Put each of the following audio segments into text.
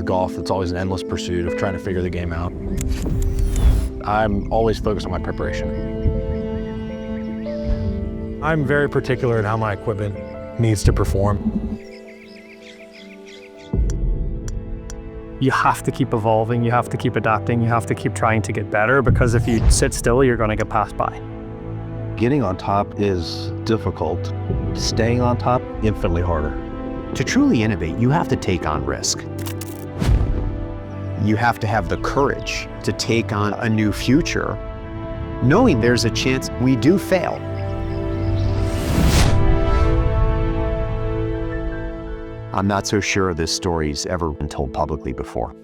golf, it's always an endless pursuit of trying to figure the game out. I'm always focused on my preparation. I'm very particular in how my equipment needs to perform. You have to keep evolving, you have to keep adapting, you have to keep trying to get better, because if you sit still, you're going to get passed by. Getting on top is difficult. Staying on top, infinitely harder. To truly innovate, you have to take on risk. You have to have the courage to take on a new future, knowing there's a chance we do fail. I'm not so sure this story's ever been told publicly before.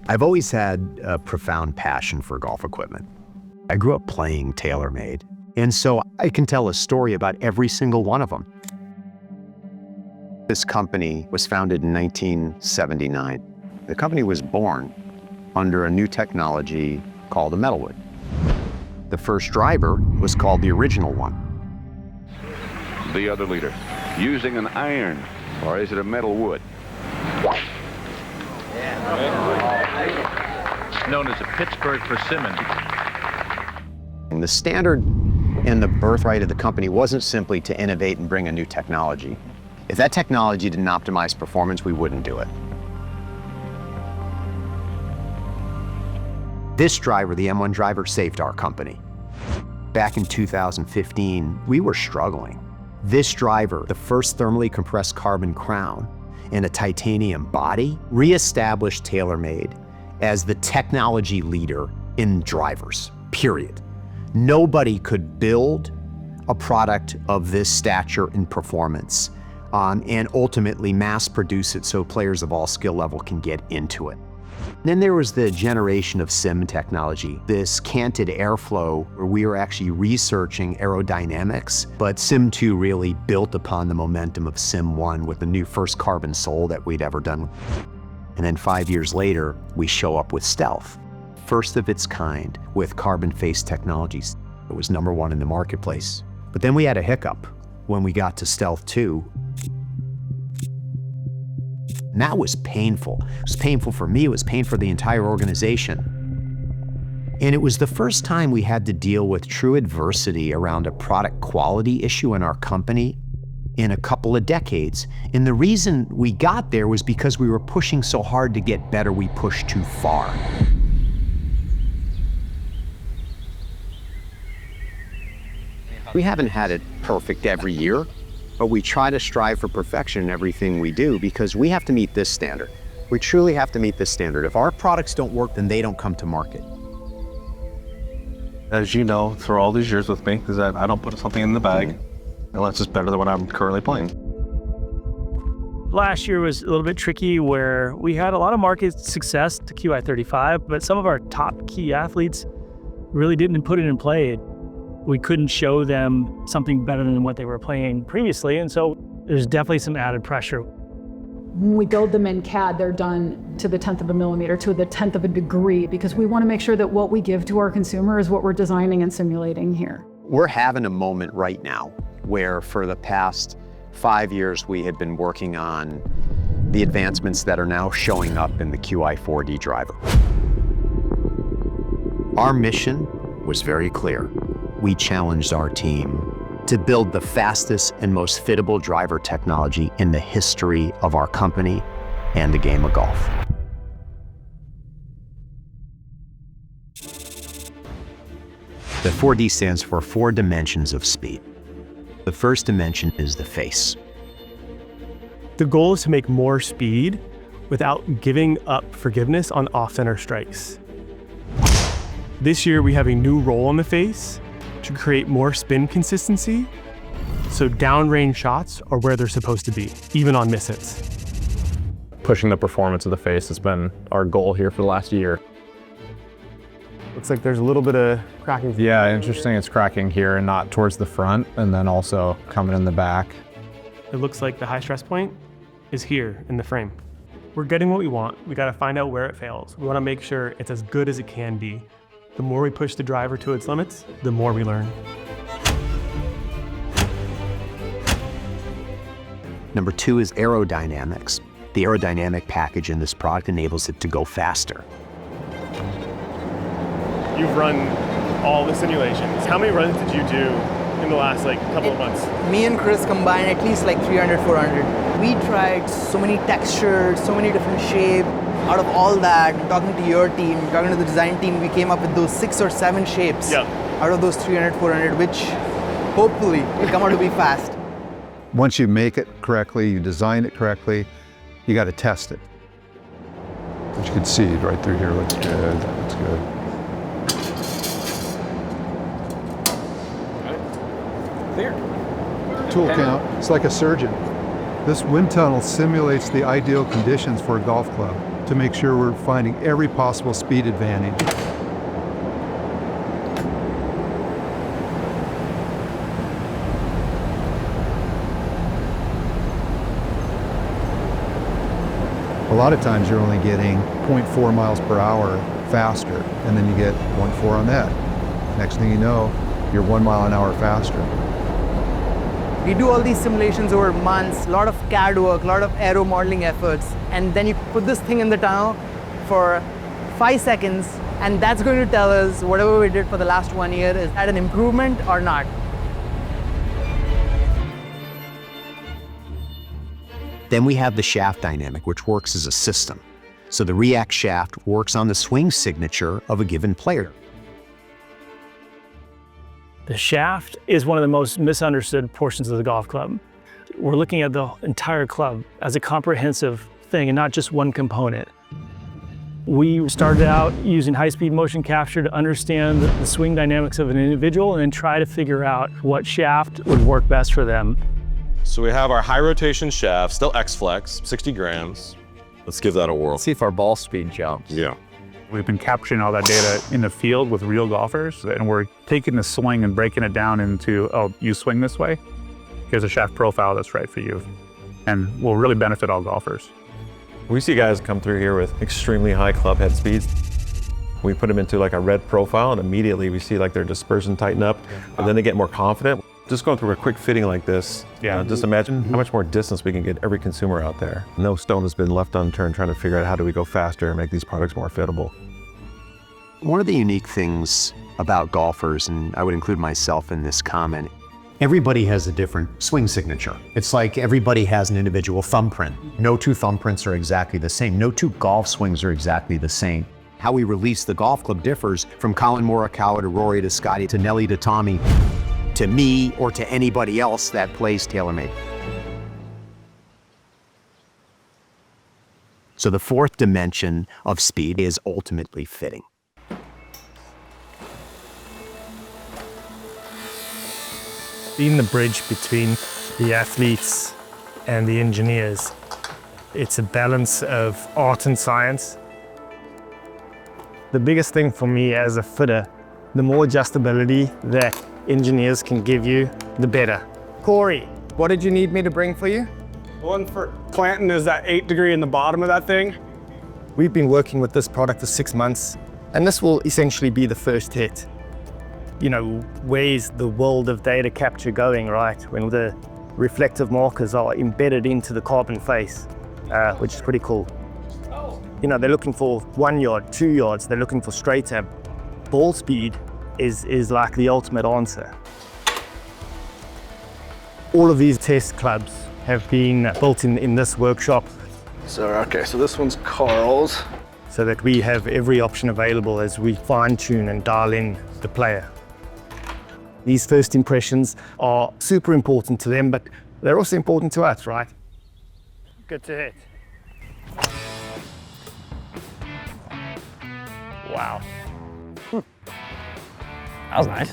I've always had a profound passion for golf equipment. I grew up playing TaylorMade, and so I can tell a story about every single one of them. This company was founded in 1979. The company was born under a new technology called a metalwood. The first driver was called the original one. The other leader, using an iron, or is it a metal wood? Known as a Pittsburgh persimmon. And the standard and the birthright of the company wasn't simply to innovate and bring a new technology. If that technology didn't optimize performance, we wouldn't do it. This driver, the M1 driver, saved our company. Back in 2015, we were struggling. This driver, the first thermally compressed carbon crown and a titanium body, reestablished TaylorMade as the technology leader in drivers, period. Nobody could build a product of this stature and performance and ultimately mass produce it so players of all skill level can get into it. Then there was the generation of sim technology, this canted airflow where we were actually researching aerodynamics, but Sim 2 really built upon the momentum of Sim 1 with the new first carbon sole that we'd ever done. And then 5 years later, we show up with Stealth, first of its kind with carbon face technologies. It was #1 in the marketplace. But then we had a hiccup when we got to Stealth 2. And that was painful. It was painful for me, it was painful for the entire organization. And it was the first time we had to deal with true adversity around a product quality issue in our company in a couple of decades. And the reason we got there was because we were pushing so hard to get better, we pushed too far. We haven't had it perfect every year, but we try to strive for perfection in everything we do because we have to meet this standard. We truly have to meet this standard. If our products don't work, then they don't come to market. As you know, through all these years with me, is that I don't put something in the bag unless it's better than what I'm currently playing. Last year was a little bit tricky where we had a lot of market success to QI35, but some of our top key athletes really didn't put it in play. We couldn't show them something better than what they were playing previously, and so there's definitely some added pressure. When we build them in CAD, they're done to the 10th of a millimeter, to the 10th of a degree, because we want to make sure that what we give to our consumer is what we're designing and simulating here. We're having a moment right now where for the past 5 years we had been working on the advancements that are now showing up in the QI4D driver. Our mission was very clear. We challenged our team to build the fastest and most fittable driver technology in the history of our company and the game of golf. The 4D stands for 4 dimensions of speed. The first dimension is the face. The goal is to make more speed without giving up forgiveness on off-center strikes. This year we have a new roll on the face to create more spin consistency, so downrange shots are where they're supposed to be, even on miss hits. Pushing the performance of the face has been our goal here for the last year. Looks like there's a little bit of cracking. Yeah, interesting, it's cracking here and not towards the front, and then also coming in the back. It looks like the high stress point is here in the frame. We're getting what we want. We got to find out where it fails. We want to make sure it's as good as it can be. The more we push the driver to its limits, the more we learn. Number 2 is aerodynamics. The aerodynamic package in this product enables it to go faster. You've run all the simulations. How many runs did you do in the last couple of months? Me and Chris combined at least 300, 400. We tried so many textures, so many different shapes. Out of all that, talking to your team, talking to the design team, we came up with those 6 or 7 shapes out of those 300, 400, which hopefully will come out to be fast. Once you make it correctly, you design it correctly, you got to test it. But you can see right through here looks good, that looks good. Clear. Tool count, it's like a surgeon. This wind tunnel simulates the ideal conditions for a golf club to make sure we're finding every possible speed advantage. A lot of times you're only getting 0.4 miles per hour faster, and then you get 0.4 on that. Next thing you know, you're 1 mile an hour faster. We do all these simulations over months, a lot of CAD work, a lot of aero modeling efforts, and then you put this thing in the tunnel for 5 seconds, and that's going to tell us whatever we did for the last 1 year, is that an improvement or not? Then we have the shaft dynamic, which works as a system. So the React shaft works on the swing signature of a given player. The shaft is one of the most misunderstood portions of the golf club. We're looking at the entire club as a comprehensive thing and not just one component. We started out using high-speed motion capture to understand the swing dynamics of an individual and then try to figure out what shaft would work best for them. So we have our high rotation shaft, still X-Flex, 60 grams. Let's give that a whirl. See if our ball speed jumps. Yeah. We've been capturing all that data in the field with real golfers, and we're taking the swing and breaking it down into, oh, you swing this way? Here's a shaft profile that's right for you. And will really benefit all golfers. We see guys come through here with extremely high club head speeds. We put them into a red profile, and immediately we see their dispersion tighten up, and then they get more confident. Just going through a quick fitting like this, just imagine how much more distance we can get every consumer out there. No stone has been left unturned trying to figure out how do we go faster and make these products more fittable. One of the unique things about golfers, and I would include myself in this comment, everybody has a different swing signature. It's like everybody has an individual thumbprint. No two thumbprints are exactly the same. No two golf swings are exactly the same. How we release the golf club differs from Collin Morikawa to Rory to Scottie to Nelly to Tommy, to me or to anybody else that plays TaylorMade. So the fourth dimension of speed is ultimately fitting. Being the bridge between the athletes and the engineers, it's a balance of art and science. The biggest thing for me as a fitter, the more adjustability that engineers can give you, the better. Corey, what did you need me to bring for you? One for planting is that 8 degree in the bottom of that thing. We've been working with this product for 6 months, and this will essentially be the first hit. You know, where's the world of data capture going, right? When the reflective markers are embedded into the carbon face, which is pretty cool. You know, they're looking for 1 yard, 2 yards, they're looking for straight up. Ball speed is like the ultimate answer. All of these test clubs have been built in this workshop. So, okay, so this one's Carl's. So that we have every option available as we fine tune and dial in the player. These first impressions are super important to them, but they're also important to us, right? Good to hit. Wow. That was nice.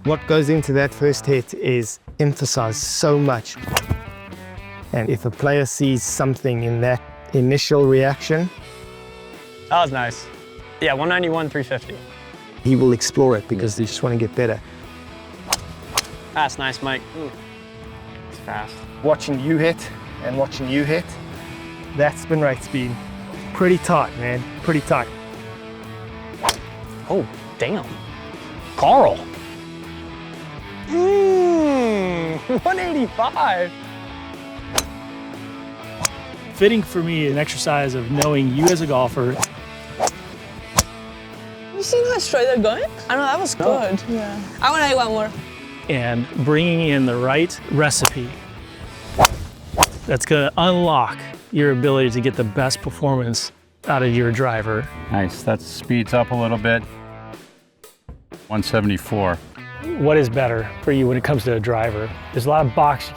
What goes into that first hit is emphasized so much. And if a player sees something in that initial reaction, That was nice. Yeah, 191, 350. he will explore it because they just want to get better. That's nice, Mike. It's fast. Watching you hit and watching you hit, That spin rate speed, pretty tight, man, pretty tight. Oh, Damn. Carl. 185. Fitting for me is an exercise of knowing you as a golfer. You seen how straight they're going? I know, that was good. Yeah. I want to eat one more. And bringing in the right recipe that's going to unlock your ability to get the best performance out of your driver. Nice, that speeds up a little bit. 174. What is better for you when it comes to a driver? There's a lot of boxes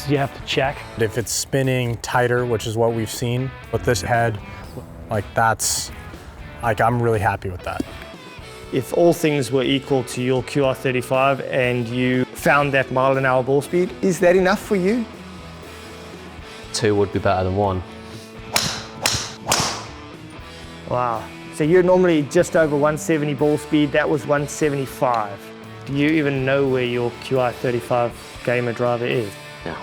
you have to check. If it's spinning tighter, which is what we've seen with this head, like I'm really happy with that. If all things were equal to your QR35 and you found that mile-an-hour ball speed, is that enough for you? 2 would be better than 1. Wow. So you're normally just over 170 ball speed, that was 175. Do you even know where your QR35 gamer driver is? No.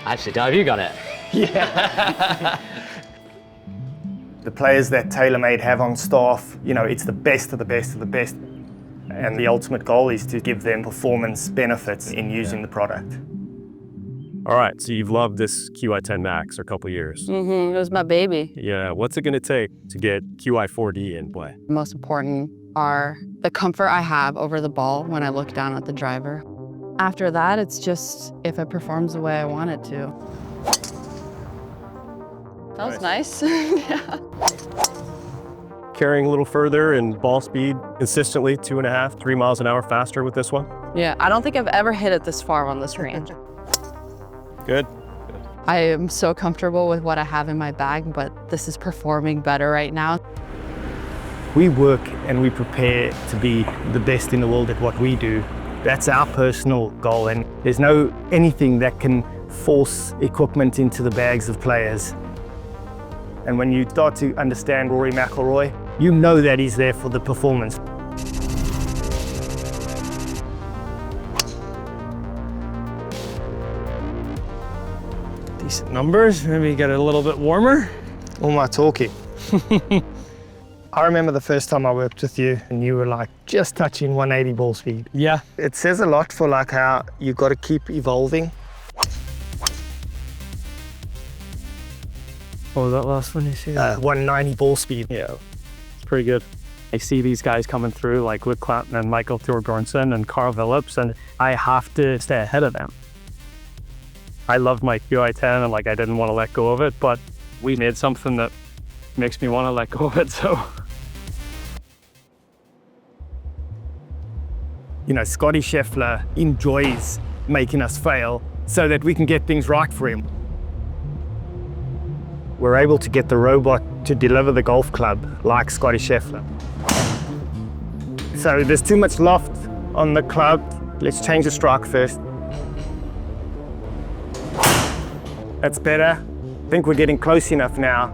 Actually, Dave, you got it. Yeah. The players that TaylorMade have on staff, you know, it's the best of the best of the best. And the ultimate goal is to give them performance benefits in using the product. All right, so you've loved this QI10 Max for a couple of years. It was my baby. Yeah, what's it gonna take to get QI4D in play? Most important are the comfort I have over the ball when I look down at the driver. After that, it's just if it performs the way I want it to. That was nice. Yeah. Carrying a little further and ball speed consistently 2.5, 3 miles an hour faster with this one? Yeah, I don't think I've ever hit it this far on this range. Good. I am so comfortable with what I have in my bag, but this is performing better right now. We work and we prepare to be the best in the world at what we do. That's our personal goal, and there's no anything that can force equipment into the bags of players. And when you start to understand Rory McIlroy, you know that he's there for the performance. Decent numbers, maybe get it a little bit warmer. All my talking. I remember the first time I worked with you and you were like just touching 180 ball speed. Yeah. It says a lot for like how you got to keep evolving. What was that last one you see? 190 ball speed. Yeah, it's pretty good. I see these guys coming through like Luke Clanton and Michael Thorbjornsen and Carl Phillips, and I have to stay ahead of them. I loved my QI10 and like I didn't want to let go of it, but we made something that makes me want to let go of it, so. You know, Scottie Scheffler enjoys making us fail so that we can get things right for him. We're able to get the robot to deliver the golf club like Scottie Scheffler. So there's too much loft on the club. Let's change the strike first. That's better. I think we're getting close enough now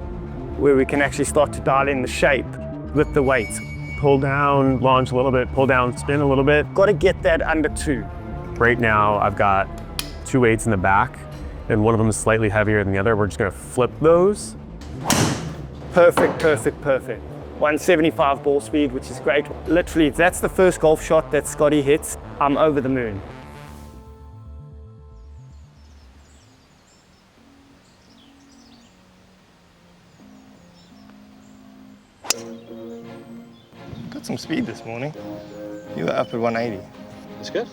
where we can actually start to dial in the shape with the weights. Pull down, launch a little bit, pull down, spin a little bit. Got to get that under 2. Right now, I've got 2 weights in the back, and one of them is slightly heavier than the other. We're just gonna flip those. Perfect, perfect, perfect. 175 ball speed, which is great. Literally, if that's the first golf shot that Scottie hits, I'm over the moon. Got some speed this morning. You were up at 180. That's good.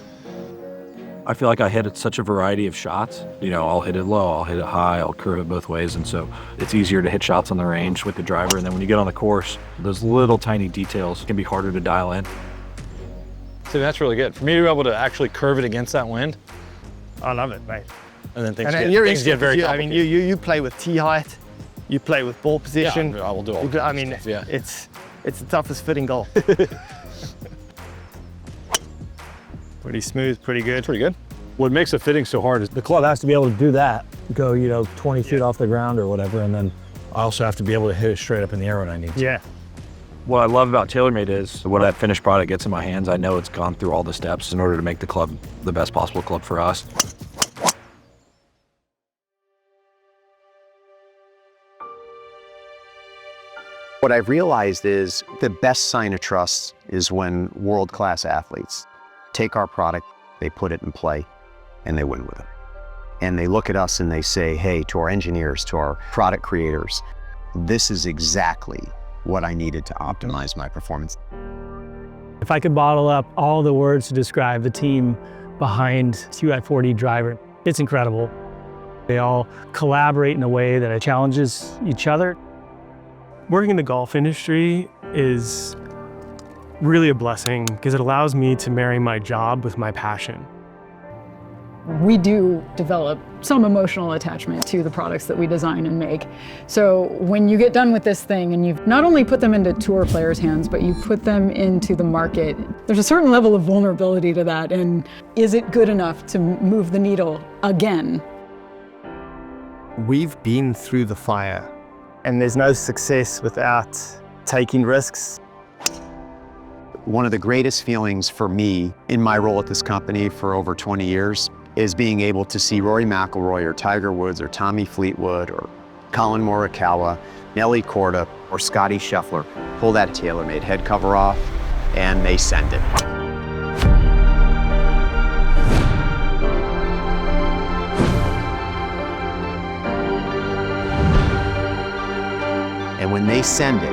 I feel like I hit such a variety of shots. You know, I'll hit it low, I'll hit it high, I'll curve it both ways. And so it's easier to hit shots on the range with the driver. And then when you get on the course, those little tiny details can be harder to dial in. So that's really good. For me to be able to actually curve it against that wind. I love it, mate. And then things get very complicated. I mean, you play with tee height, you play with ball position. Yeah, I will do all I mean, stuff, yeah. it's the toughest fitting golf. Pretty smooth, pretty good. Pretty good. What makes the fitting so hard is the club has to be able to do that, go, 20 feet off the ground or whatever, and then I also have to be able to hit it straight up in the air when I need to. Yeah. What I love about TaylorMade is when that finished product gets in my hands, I know it's gone through all the steps in order to make the club the best possible club for us. What I've realized is the best sign of trust is when world-class athletes take our product, they put it in play, and they win with it. And they look at us and they say, hey, to our engineers, to our product creators, this is exactly what I needed to optimize my performance. If I could bottle up all the words to describe the team behind QI40 driver, it's incredible. They all collaborate in a way that challenges each other. Working in the golf industry is really a blessing because it allows me to marry my job with my passion. We do develop some emotional attachment to the products that we design and make. So when you get done with this thing and you've not only put them into tour players' hands, but you put them into the market, there's a certain level of vulnerability to that. And is it good enough to move the needle again? We've been through the fire, and there's no success without taking risks. One of the greatest feelings for me in my role at this company for over 20 years is being able to see Rory McIlroy or Tiger Woods or Tommy Fleetwood or Collin Morikawa, Nelly Korda or Scottie Scheffler pull that TaylorMade head cover off and they send it. And when they send it,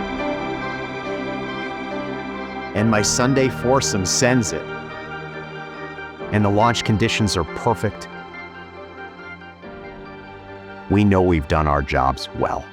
and my Sunday foursome sends it, and the launch conditions are perfect, we know we've done our jobs well.